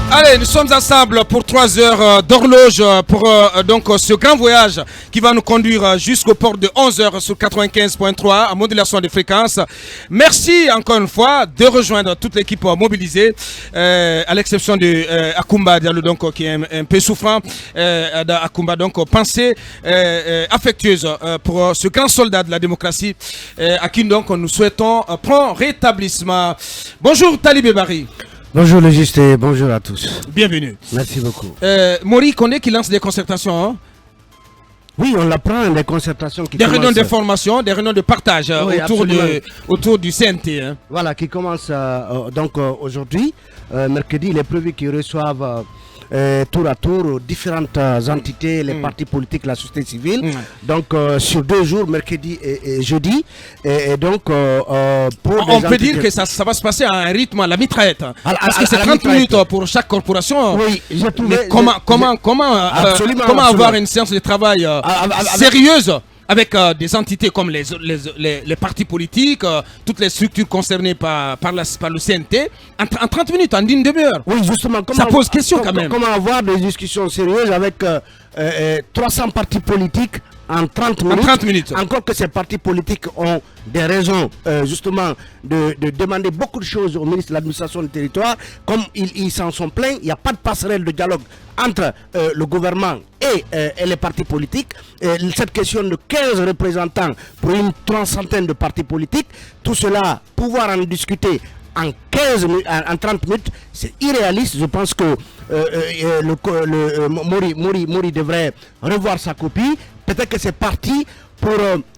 Allez, nous sommes ensemble pour 3 heures d'horloge pour donc ce grand voyage qui va nous conduire jusqu'au port de 11 heures sur 95.3 en modulation de fréquence. Merci encore une fois de rejoindre toute l'équipe mobilisée, à l'exception de Akumba Diallo, donc qui est un peu souffrant. Akumba, donc pensée affectueuse pour ce grand soldat de la démocratie à qui donc nous souhaitons prompt rétablissement. Bonjour Talibé Bari. Bonjour le juste et bonjour à tous. Bienvenue. Merci beaucoup. Maury connaît qui lance des concertations. Hein? Oui, on l'apprend, des concertations qui des commencent... réunions de formation, des réunions de partage oui, autour du CNT. Hein? Voilà, qui commencent aujourd'hui. Mercredi, il est prévu qu'ils reçoivent tour à tour différentes entités, les partis politiques, la société civile. Donc sur 2 jours, mercredi et jeudi. Et donc pour on peut dire que ça va se passer à un rythme à la mitraillette. Parce que c'est 30 minutes pour chaque corporation. Oui, j'ai trouvé. Mais comment avoir une séance de travail sérieuse avec des entités comme les partis politiques, toutes les structures concernées par le CNT, en 30 minutes, en une demi-heure. Oui, justement. Ça pose question quand même. Comment avoir des discussions sérieuses avec 300 partis politiques en 30 minutes. En 30 minutes. Encore que ces partis politiques ont des raisons justement de demander beaucoup de choses au ministre de l'administration du territoire. Comme ils s'en sont plaints, il n'y a pas de passerelle de dialogue entre le gouvernement et les partis politiques. Cette question de 15 représentants pour une 300aine de partis politiques, tout cela, pouvoir en discuter en 30 minutes, c'est irréaliste. Je pense que Maury devrait revoir sa copie. Peut-être que c'est parti pour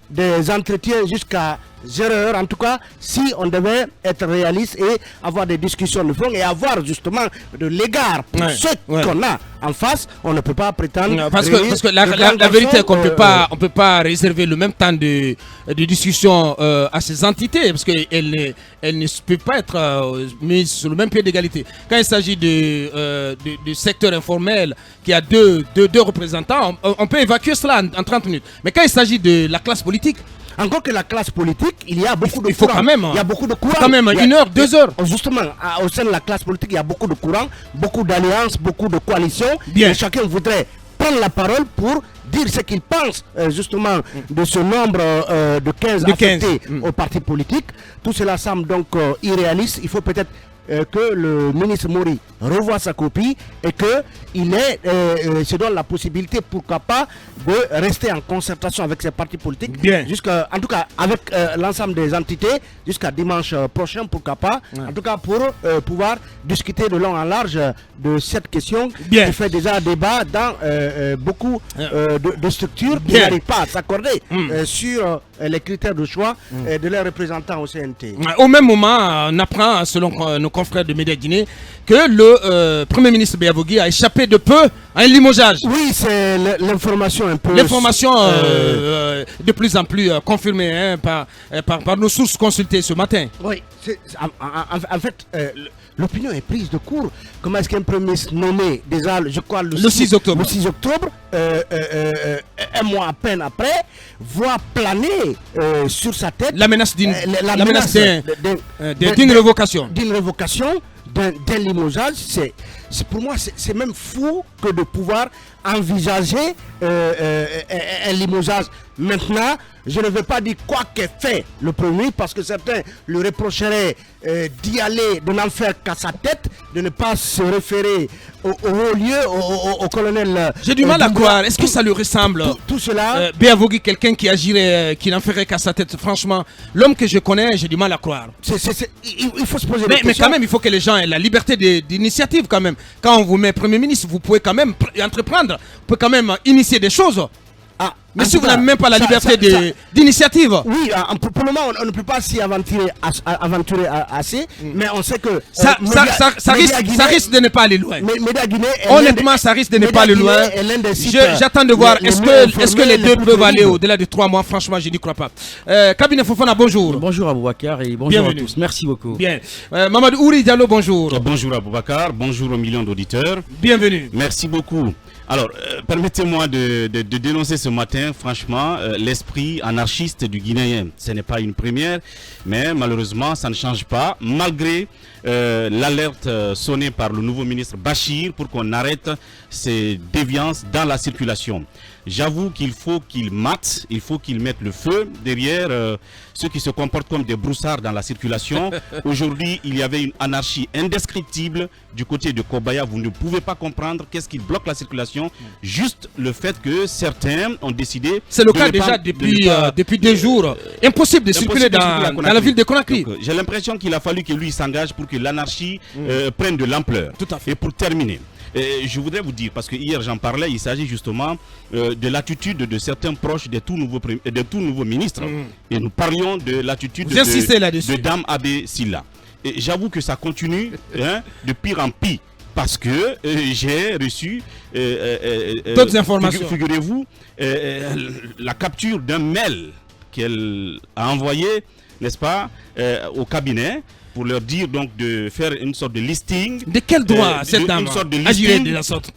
des entretiens jusqu'à 0 heure. En tout cas, si on devait être réaliste et avoir des discussions de fond et avoir justement de l'égard pour ceux qu'on a en face, on ne peut pas prétendre... Non, parce que la vérité est qu'on ne peut pas réserver le même temps de discussion à ces entités, parce qu'elles ne peuvent pas être mises sur le même pied d'égalité. Quand il s'agit du secteur informel qui a deux représentants, on peut évacuer cela en 30 minutes. Mais quand il s'agit de la classe politique, encore que la classe politique, il y a beaucoup de courants. Il faut quand même. Il y a beaucoup de courants. Quand même 1 heure, 2 heures. Justement, au sein de la classe politique, il y a beaucoup de courants, beaucoup d'alliances, beaucoup de coalitions. Bien. Et chacun voudrait prendre la parole pour dire ce qu'il pense justement de ce nombre de 15 affectés aux partis politiques. Tout cela semble donc irréaliste. Il faut peut-être que le ministre Maury revoie sa copie et qu'il se donne la possibilité, pourquoi pas, de rester en concertation avec ses partis politiques. Bien. En tout cas, avec l'ensemble des entités, jusqu'à dimanche prochain, pourquoi pas. En tout cas, pour pouvoir discuter de long en large de cette question qui fait déjà débat dans beaucoup de structures qui n'arrivent pas à s'accorder sur les critères de choix de leurs représentants au CNT. Au même moment, on apprend, selon nos confrères de Média Guinée, que le Premier ministre Béavougui a échappé de peu à un limogeage. Oui, c'est l'information un peu... L'information de plus en plus confirmée par nos sources consultées ce matin. Oui, en fait, l'opinion est prise de court. Comment est-ce qu'un Premier ministre nommé déjà, je crois, le 6 octobre, un mois à peine après, voit planer sur sa tête la menace d'une révocation. D'une révocation, d'un limogeage. Pour moi, c'est même fou que de pouvoir envisager un limogeage. Maintenant, je ne veux pas dire quoi qu'ait fait le Premier ministre, parce que certains lui reprocheraient d'y aller, de n'en faire qu'à sa tête, de ne pas se référer au haut lieu, au colonel. J'ai du mal à croire. Est-ce que ça lui ressemble? Tout cela. Béavougui, quelqu'un qui agirait, qui n'en ferait qu'à sa tête. Franchement, l'homme que je connais, j'ai du mal à croire. Il faut se poser des questions. Mais quand même, il faut que les gens aient la liberté d'initiative quand même. Quand on vous met Premier ministre, vous pouvez quand même entreprendre, vous pouvez quand même initier des choses. Mais si vous n'avez même pas la liberté d'initiative. Oui, pour le moment, on ne peut pas s'y aventurer assez, mais on sait que... Ça risque de ne pas aller loin. Honnêtement, ça risque de ne pas aller loin. J'attends de voir, est-ce que les deux peuvent aller au-delà de 3 mois? Franchement, je n'y crois pas. Cabinet Fofana, bonjour. Bonjour Aboubacar et bonjour à tous. Merci beaucoup. Bien. Mamadou Ouri Diallo, bonjour. Bonjour Aboubacar, bonjour aux millions d'auditeurs. Bienvenue. Merci beaucoup. Alors, permettez-moi de dénoncer ce matin, franchement, l'esprit anarchiste du Guinéen. Ce n'est pas une première, mais malheureusement, ça ne change pas, malgré l'alerte sonnée par le nouveau ministre Bachir pour qu'on arrête ces déviances dans la circulation. J'avoue qu'il faut qu'il mate, il faut qu'il mette le feu derrière ceux qui se comportent comme des broussards dans la circulation. Aujourd'hui, il y avait une anarchie indescriptible du côté de Kobaya. Vous ne pouvez pas comprendre qu'est-ce qui bloque la circulation. Juste le fait que certains ont décidé... C'est le cas déjà depuis 2 jours. Impossible de circuler dans la ville de Conakry. J'ai l'impression qu'il a fallu que lui s'engage pour que l'anarchie prenne de l'ampleur. Tout à fait. Et pour terminer, je voudrais vous dire, parce que hier j'en parlais, il s'agit justement de l'attitude de certains proches des tout nouveaux ministres. Et nous parlions de l'attitude de Dame Abbé Silla. Et j'avoue que ça continue de pire en pire. Parce que j'ai reçu d'autres informations. Figurez-vous, la capture d'un mail qu'elle a envoyé, n'est-ce pas, au cabinet, pour leur dire donc de faire une sorte de listing. De quel droit cette dame agirait de la sorte?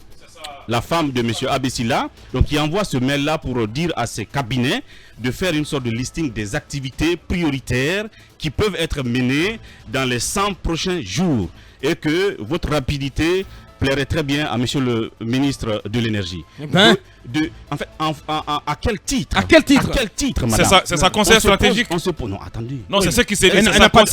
La femme de M. Abessila, donc qui envoie ce mail-là pour dire à ses cabinets de faire une sorte de listing des activités prioritaires qui peuvent être menées dans les 100 prochains jours et que votre rapidité plairait très bien à monsieur le ministre de l'énergie. En fait, à quel titre? À quel titre? À quel titre, madame? C'est sa conseil stratégique. Non, attendez. Non, c'est ce qui s'est dit. Elle n'a pas de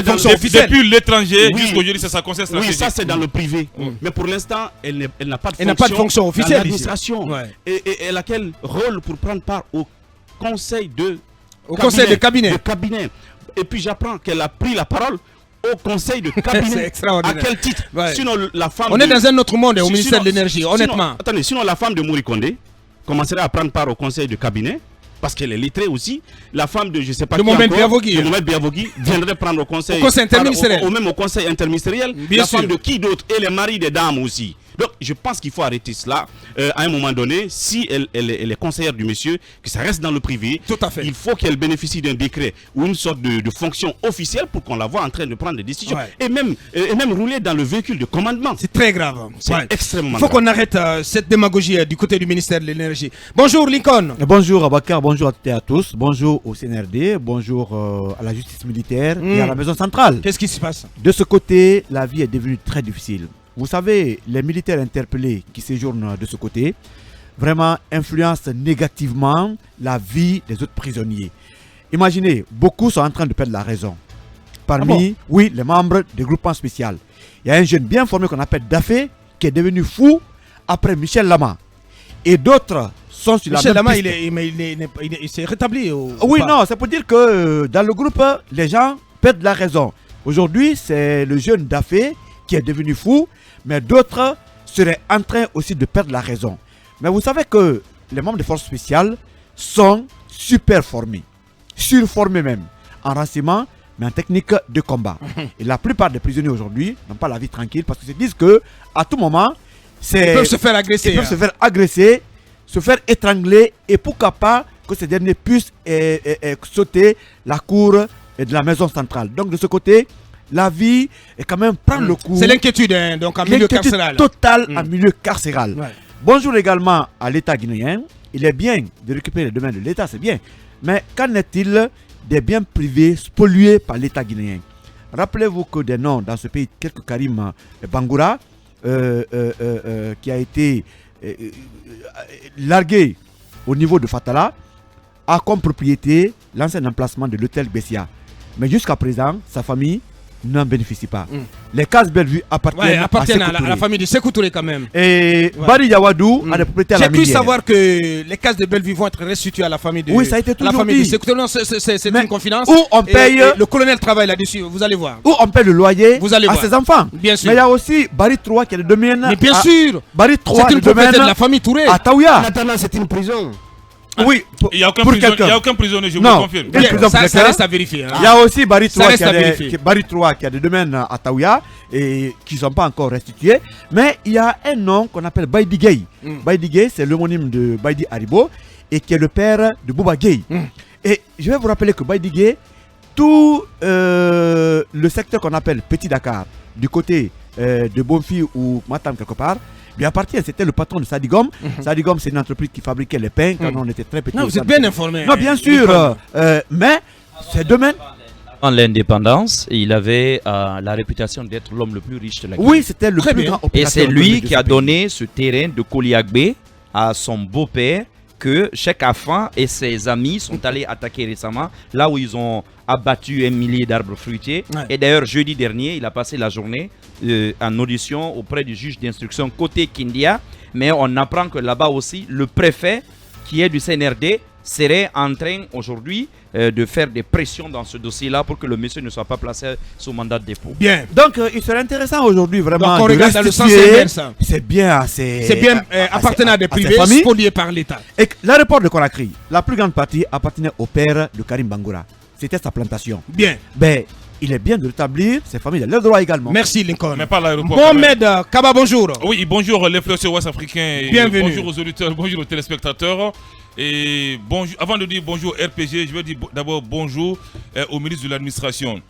fonction officielle. Depuis l'étranger jusqu'aujourd'hui, c'est sa conseil stratégique. Oui, ça c'est dans le privé. Mais pour l'instant, elle n'a pas de fonction officielle. Dans l'administration. Et elle a quel rôle pour prendre part au conseil de cabinet? Et puis j'apprends qu'elle a pris la parole au conseil de cabinet. C'est extraordinaire. À quel titre? Sinon, la femme on est dans un autre monde au ministère de l'énergie, honnêtement. Attendez, sinon la femme de Mouri Condé commencerait à prendre part au conseil de cabinet parce qu'elle est lettrée aussi. La femme de je sais pas de Mohamed Biavogui viendrait prendre au conseil interministériel. Même au conseil interministériel. Bien sûr. Femme de qui d'autre? Et les maris des dames aussi. Donc je pense qu'il faut arrêter cela à un moment donné. Si elle est conseillère du monsieur, que ça reste dans le privé. Tout à fait. Il faut qu'elle bénéficie d'un décret ou une sorte de fonction officielle pour qu'on la voit en train de prendre des décisions. Et même rouler dans le véhicule de commandement. C'est très grave. C'est extrêmement grave. Il faut qu'on arrête cette démagogie du côté du ministère de l'énergie. Bonjour Lincoln. Bonjour Abakar, bonjour à toutes et à tous. Bonjour au CNRD, bonjour à la justice militaire et à la maison centrale. Qu'est-ce qui se passe? De ce côté, la vie est devenue très difficile. Vous savez, les militaires interpellés qui séjournent de ce côté vraiment influencent négativement la vie des autres prisonniers. Imaginez, beaucoup sont en train de perdre la raison. Parmi, les membres des groupements spéciaux. Il y a un jeune bien formé qu'on appelle Dafé qui est devenu fou après Michel Lama. Et d'autres sont sur Michel la même Lama, il s'est rétabli. Oui, non, c'est pour dire que dans le groupe, les gens perdent la raison. Aujourd'hui, c'est le jeune Dafé qui est devenu fou, mais d'autres seraient en train aussi de perdre la raison. Mais vous savez que les membres des forces spéciales sont super formés, surformés même, en renseignement, mais en technique de combat. Et la plupart des prisonniers aujourd'hui n'ont pas la vie tranquille parce qu'ils se disent que à tout moment, ils peuvent se faire agresser. Ils peuvent se faire agresser, se faire étrangler, et pourquoi pas que ces derniers puissent sauter la cour de la maison centrale. Donc de ce côté, la vie est quand même prendre le coup. C'est l'inquiétude, donc en milieu carcéral. Totale en milieu carcéral. Bonjour également à l'État guinéen. Il est bien de récupérer les domaines de l'État, c'est bien. Mais qu'en est-il des biens privés spoliés par l'État guinéen? Rappelez-vous que des noms dans ce pays, tel que Karim Bangoura, qui a été largué au niveau de Fatala, a comme propriété l'ancien emplacement de l'hôtel Bessia. Mais jusqu'à présent, sa famille n'en bénéficie pas. Les cases Bellevue appartiennent à la famille de Sékou Touré quand même. Et Bari Yawadou a des propriétés à la minière. J'ai cru savoir que les cases de Bellevue vont être restituées à la famille de ça a été toujours famille dit. de Sékou Touré. Non, c'est une confidence. Où on paye... le colonel travaille là-dessus, vous allez voir. Où on paye le loyer à ses enfants. Bien sûr. Mais il y a aussi Bari 3 qui a le domaine... Mais bien sûr. Bari 3 c'est une propriété de la famille Touré. À Taouya. Maintenant, c'est une prison. Oui, il n'y a aucun prisonnier, je vous le confirme. Ça reste à vérifier. Il y a aussi Bari 3 qui a des domaines à Taouya et qui ne sont pas encore restitués. Mais il y a un nom qu'on appelle Baïdi Gueye. Baïdi Gueye, c'est l'homonyme de Baïdi Haribo et qui est le père de Bouba Gueye. Et je vais vous rappeler que Baïdi Gueye, tout le secteur qu'on appelle Petit Dakar, du côté de Bonfi ou Matam quelque part, lui appartient. C'était le patron de Sadigom. Sadigom, c'est une entreprise qui fabriquait les pains quand on était très petit. Non, vous êtes bien informé. Non, bien sûr. Mais ces domaines... En l'indépendance, il avait la réputation d'être l'homme le plus riche de la Guinée. Oui, c'était le plus grand opérateur. Et c'est lui économique de qui ce a pays. donné ce terrain de Koliagbe à son beau-père que Cheikh Afan et ses amis sont allés attaquer récemment, là où ils ont abattu 1 millier d'arbres fruitiers. Ouais. Et d'ailleurs, jeudi dernier, il a passé la journée en audition auprès du juge d'instruction côté Kindia. Mais on apprend que là-bas aussi, le préfet qui est du CNRD serait en train aujourd'hui de faire des pressions dans ce dossier-là pour que le monsieur ne soit pas placé sous mandat de dépôt. Bien. Donc, il serait intéressant aujourd'hui vraiment Donc on de regarde dans le sens restituer inverse. C'est bien assez. C'est bien appartenant à des privés, spoliés par l'État. Et que l'aéroport de Conakry, la plus grande partie appartenait au père de Karim Bangoura. C'était sa plantation. Bien. Ben, il est bien de rétablir ses familles leurs droits également. Merci Lincoln. Mais pas l'aéroport. Mohamed Kaba, bonjour. Oui, bonjour l'influenceur ouest-africain. Bienvenue. Bonjour aux auditeurs, bonjour aux téléspectateurs. Et bonjour, avant de dire bonjour RPG, je veux dire d'abord bonjour au ministre de l'administration.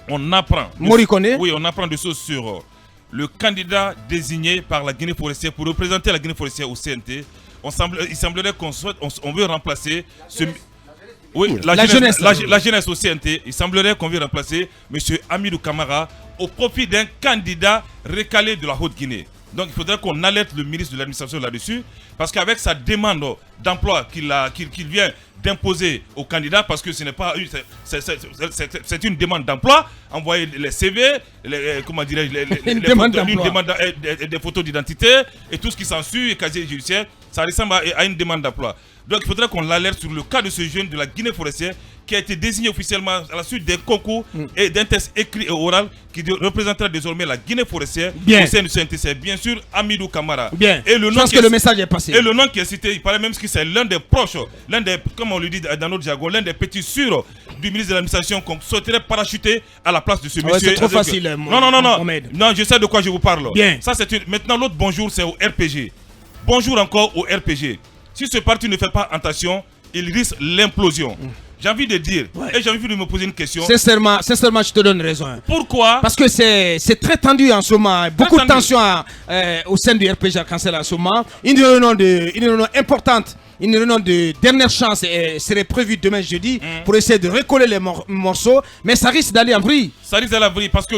On apprend. Morikone. Oui, on apprend des choses sur le candidat désigné par la Guinée forestière pour représenter la Guinée forestière au CNT. Il semblerait qu'on veut remplacer ce. Oui, la jeunesse au CNT. Il semblerait qu'on veut remplacer M. Amidou Camara au profit d'un candidat recalé de la Haute-Guinée. Donc il faudrait qu'on alerte le ministre de l'administration là-dessus, parce qu'avec sa demande d'emploi qu'il vient d'imposer au candidat, parce que ce n'est pas c'est une demande d'emploi, envoyer les CV, comment dirais-je, des photos d'identité et tout ce qui s'ensuit, et casier judiciaire, ça ressemble à une demande d'emploi. Donc il faudrait qu'on l'alerte sur le cas de ce jeune de la Guinée forestière qui a été désigné officiellement à la suite des concours et d'un test écrit et oral qui représentera désormais la Guinée forestière au sein du CNTC. Bien sûr, Amidou Camara. Bien. Et le Je pense que le message est passé. Et le nom qui est cité, il paraît même que c'est l'un des proches, l'un des, comme on le dit dans notre jargon, l'un des petits sûrs du ministre de l'administration qu'on souhaiterait parachuter à la place de ce monsieur. C'est trop facile. Non, je sais de quoi je vous parle. Bien. Ça, maintenant, l'autre bonjour, c'est au RPG. Bonjour encore au RPG. Si ce parti ne fait pas attention, il risque l'implosion. J'ai envie de dire, et j'ai envie de me poser une question. Sincèrement, je te donne raison. Pourquoi? Parce que c'est très tendu en ce moment. Beaucoup de tension au sein du RPG Arc-en-Ciel en ce moment. Une réunion importante. Une réunion de dernière chance serait prévue demain jeudi pour essayer de recoller les morceaux, mais ça risque d'aller en vrille. Ça risque d'aller en vrille parce que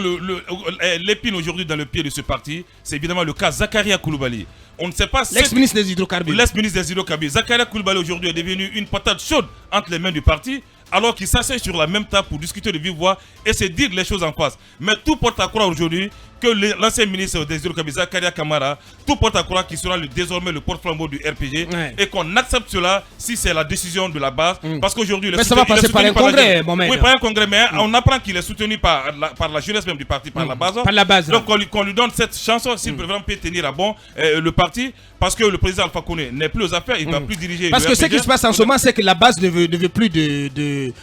l'épine aujourd'hui dans le pied de ce parti, c'est évidemment le cas Zakaria Koulibaly. On ne sait pas. L'ex-ministre des hydrocarbures. L'ex-ministre des hydrocarbures. Zakaria Koulibaly aujourd'hui est devenu une patate chaude entre les mains du parti, alors qu'il s'assied sur la même table pour discuter de vive voix et se dire les choses en face. Mais tout porte à croire aujourd'hui que l'ancien ministre des hydrocarbures, Zakaria Camara, tout porte à croire qu'il sera désormais le porte-flambeau du RPG et qu'on accepte cela si c'est la décision de la base. Parce qu'aujourd'hui, ça va passer par un congrès, Oui, par un congrès, mais on apprend qu'il est soutenu par la jeunesse même du parti, par la base. Par la base. Donc qu'on lui donne cette chance s'il peut vraiment tenir à bon le parti, parce que le président Alpha Condé n'est plus aux affaires, il ne va plus diriger. Parce que ce qui se passe en ce moment, c'est que la base ne veut plus de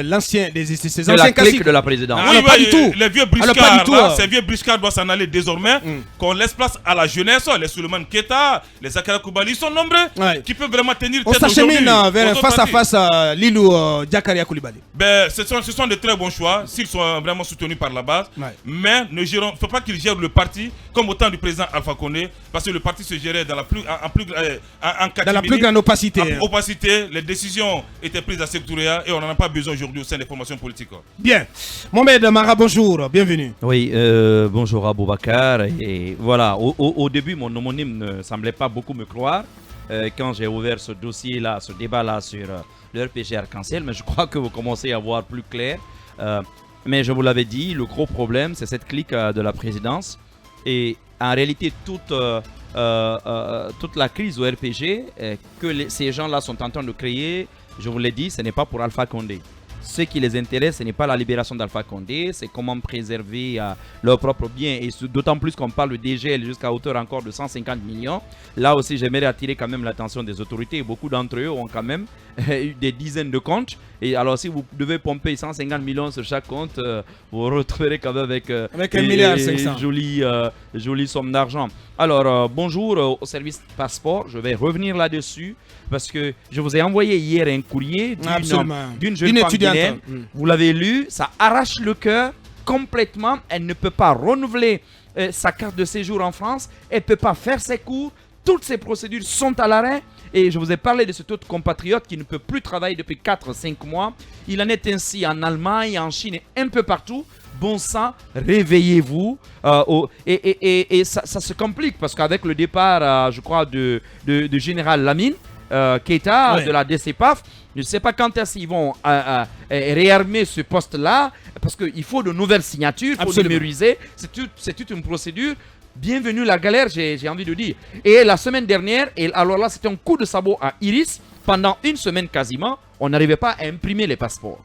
l'ancien c'est la clique de la présidence. Oui, pas du tout. Les vieux briscards, ces vieux briscards doivent s'en aller désormais, qu'on laisse place à la jeunesse, les Souleymane Keita, les Zakaria Koulibaly, ils sont nombreux qui peuvent vraiment tenir tête aujourd'hui. On s'achemine vers face à face à Lilou Zakaria Koulibaly. Ben, ce sont de très bons choix s'ils sont vraiment soutenus par la base, mais il ne faut pas qu'ils gèrent le parti comme au temps du président Alpha Condé, parce que le parti se gérait dans la plus grande opacité. Opacité, les décisions étaient prises à sectoriel et on n'en a pas besoin aujourd'hui au sein des formations politiques. Bien. Mohamed Mara, bonjour, bienvenue. Oui, bonjour Aboubacar. Et voilà, au début, mon homonyme ne semblait pas beaucoup me croire quand j'ai ouvert ce dossier-là, ce débat-là sur le RPG Arc-en-Ciel, mais je crois que vous commencez à voir plus clair. Mais je vous l'avais dit, le gros problème, c'est cette clique de la présidence. Et en réalité, toute la crise au RPG que ces gens-là sont en train de créer, je vous l'ai dit, ce n'est pas pour Alpha Condé. Ce qui les intéresse, ce n'est pas la libération d'Alpha Condé, c'est comment préserver leurs propres biens. Et d'autant plus qu'on parle de DGL jusqu'à hauteur encore de 150 millions. Là aussi, j'aimerais attirer quand même l'attention des autorités. Beaucoup d'entre eux ont quand même eu des dizaines de comptes. Et alors, si vous devez pomper 150 millions sur chaque compte, vous retrouverez quand même avec 1,5 milliard. Jolie somme d'argent. Alors, bonjour au service passeport. Je vais revenir là-dessus parce que je vous ai envoyé hier un courrier d'une jeune femme guinéenne. Vous l'avez lu, ça arrache le cœur complètement. Elle ne peut pas renouveler sa carte de séjour en France. Elle ne peut pas faire ses cours. Toutes ces procédures sont à l'arrêt. Et je vous ai parlé de cet autre compatriote qui ne peut plus travailler depuis 4-5 mois. Il en est ainsi en Allemagne, en Chine et un peu partout. Bon sang, réveillez-vous. Et ça se complique parce qu'avec le départ, je crois, de Général Lamine Keita de la DCPAF, je ne sais pas quand est-ce qu'ils vont réarmer ce poste-là parce qu'il faut de nouvelles signatures, il faut numériser. C'est toute une procédure. Bienvenue la galère, j'ai envie de dire. Et la semaine dernière, alors là, c'était un coup de sabot à Iris. Pendant une semaine quasiment, on n'arrivait pas à imprimer les passeports.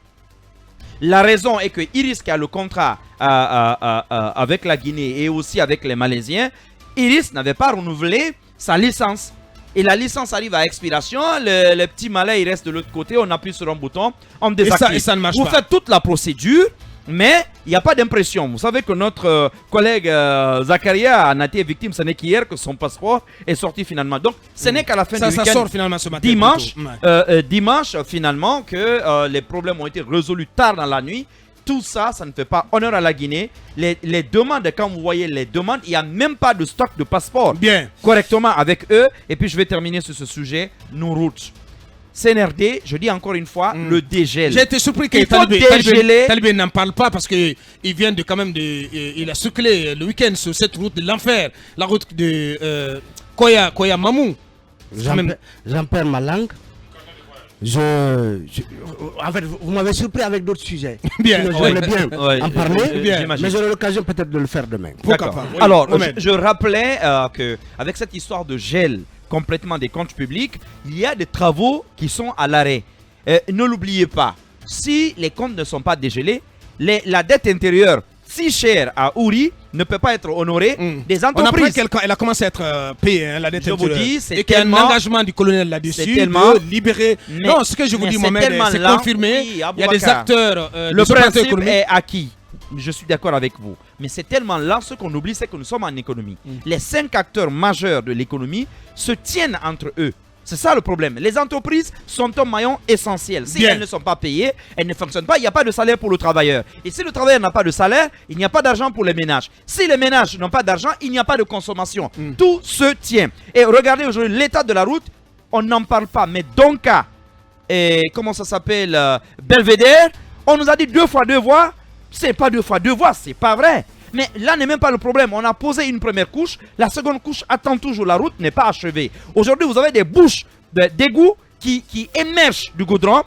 La raison est que Iris, qui a le contrat avec la Guinée et aussi avec les Malaisiens, Iris n'avait pas renouvelé sa licence. Et la licence arrive à expiration, le petit malais il reste de l'autre côté, on appuie sur un bouton, on désactive. Et ça ne marche pas. Vous faites toute la procédure, mais il n'y a pas d'impression. Vous savez que notre collègue Zakaria en a été victime, ce n'est qu'hier que son passeport est sorti finalement. Donc ce n'est qu'à la fin du week-end, ça sort finalement ce matin. dimanche finalement, que les problèmes ont été résolus tard dans la nuit. Tout ça, ça ne fait pas honneur à la Guinée. Les demandes, quand vous voyez les demandes, il n'y a même pas de stock de passeport correctement avec eux. Et puis je vais terminer sur ce sujet, nos routes. CNRD, je dis encore une fois, le dégel. J'ai été surpris que Talibé n'en parle pas parce qu'il vient de quand même il a circulé le week-end sur cette route de l'enfer, la route de Koya Mamou. J'en perds ma langue. En fait, vous m'avez surpris avec d'autres sujets. J'aimerais bien en parler, mais j'aurai l'occasion peut-être de le faire demain. Pourquoi pas. Alors, je rappelais qu'avec cette histoire de gel complètement des comptes publics, il y a des travaux qui sont à l'arrêt. Ne l'oubliez pas, si les comptes ne sont pas dégelés, la dette intérieure si chère à Ouri ne peut pas être honorée des entreprises. Elle a commencé à être payée, la dette intérieure. Je vous dis, c'est et qu'il y a un engagement du colonel là-dessus de libérer. Non, ce que je vous dis, Mohamed, c'est confirmé. Il y a des acteurs. Le principe est acquis. Je suis d'accord avec vous. Mais c'est tellement là, ce qu'on oublie, c'est que nous sommes en économie. Les 5 acteurs majeurs de l'économie se tiennent entre eux. C'est ça le problème. Les entreprises sont un maillon essentiel. Si elles ne sont pas payées, elles ne fonctionnent pas. Il n'y a pas de salaire pour le travailleur. Et si le travailleur n'a pas de salaire, il n'y a pas d'argent pour les ménages. Si les ménages n'ont pas d'argent, il n'y a pas de consommation. Tout se tient. Et regardez aujourd'hui l'état de la route. On n'en parle pas. Mais Donka, et comment ça s'appelle, Belvédère, on nous a dit 2 fois 2 voies. C'est pas 2 fois 2 voies, c'est pas vrai. Mais là n'est même pas le problème. On a posé une première couche. La seconde couche attend toujours. La route n'est pas achevée. Aujourd'hui, vous avez des bouches d'égout qui émergent du goudron.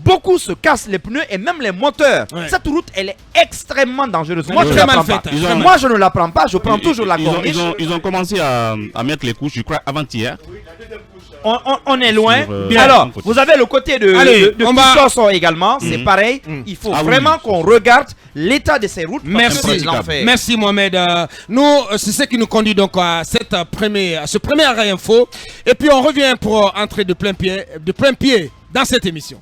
Beaucoup se cassent les pneus et même les moteurs. Cette route, elle est extrêmement dangereuse. Moi, je ne la prends pas. Je prends toujours la corniche. Ils ont commencé à mettre les couches, je crois, avant-hier. On est loin. Alors, vous avez le côté de Kissoso également. C'est pareil. Il faut vraiment qu'on regarde l'état de ces routes. Merci Mohamed. Nous, c'est ce qui nous conduit donc à ce premier arrêt info. Et puis on revient pour entrer de plein pied dans cette émission.